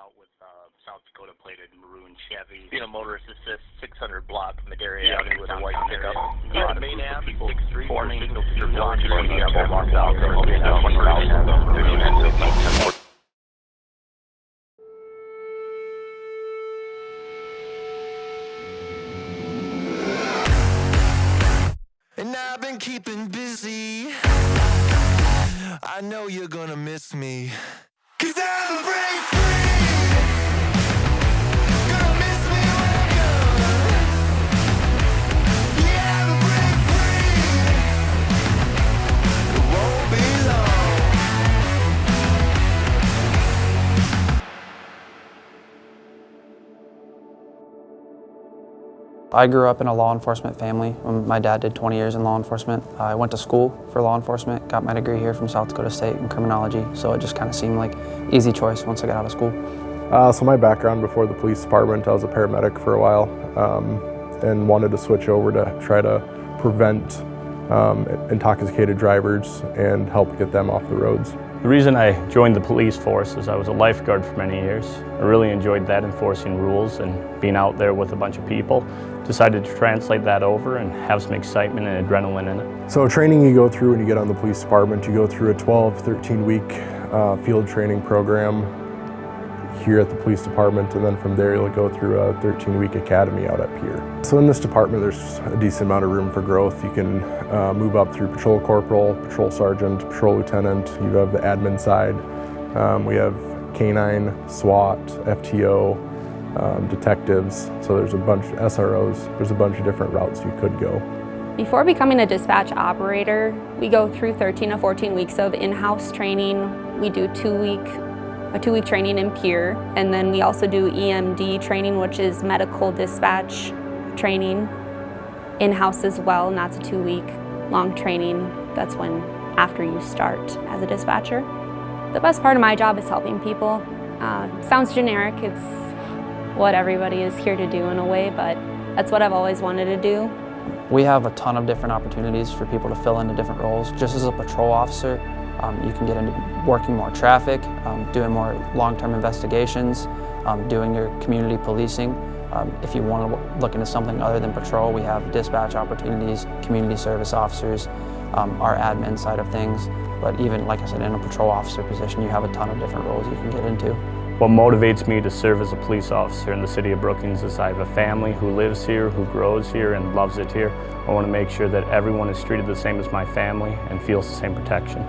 out with South Dakota plated maroon Chevy. Being a motorist assist, 600 block Madera Avenue with a white pickup. Yeah, the main Ave, 6-3, 4 signal feature block. And I've been keeping busy. I know you're gonna miss me. 'Cause I'm a break free. Gonna miss me when I'm gone. Yeah, I'm a break free. It won't be long. I grew up in a law enforcement family. My dad did 20 years in law enforcement. I went to school for law enforcement, got my degree here from South Dakota State in criminology, so it just kind of seemed like easy choice once I got out of school. So my background before the police department, I was a paramedic for a while and wanted to switch over to try to prevent intoxicated drivers and help get them off the roads. The reason I joined the police force is I was a lifeguard for many years. I really enjoyed that, enforcing rules and being out there with a bunch of people. Decided to translate that over and have some excitement and adrenaline in it. So training you go through when you get on the police department, you go through a 12, 13-week field training program here at the police department, and then from there you'll go through a 13-week academy out up here. So in this department there's a decent amount of room for growth. You can move up through patrol corporal, patrol sergeant, patrol lieutenant. You have the admin side. We have K9, SWAT, FTO, detectives, so there's a bunch of SROs, there's a bunch of different routes you could go. Before becoming a dispatch operator, we go through 13 to 14 weeks of in-house training. We do a two-week training in Pier, and then we also do EMD training, which is medical dispatch training, in-house as well, and that's a 2-week long training. That's when after you start as a dispatcher. The best part of my job is helping people. Sounds generic, it's what everybody is here to do in a way, but that's what I've always wanted to do. We have a ton of different opportunities for people to fill into different roles. Just as a patrol officer, you can get into working more traffic, doing more long-term investigations, doing your community policing. If you want to look into something other than patrol, we have dispatch opportunities, community service officers, our admin side of things. But even, like I said, in a patrol officer position, you have a ton of different roles you can get into. What motivates me to serve as a police officer in the city of Brookings is I have a family who lives here, who grows here and loves it here. I want to make sure that everyone is treated the same as my family and feels the same protection.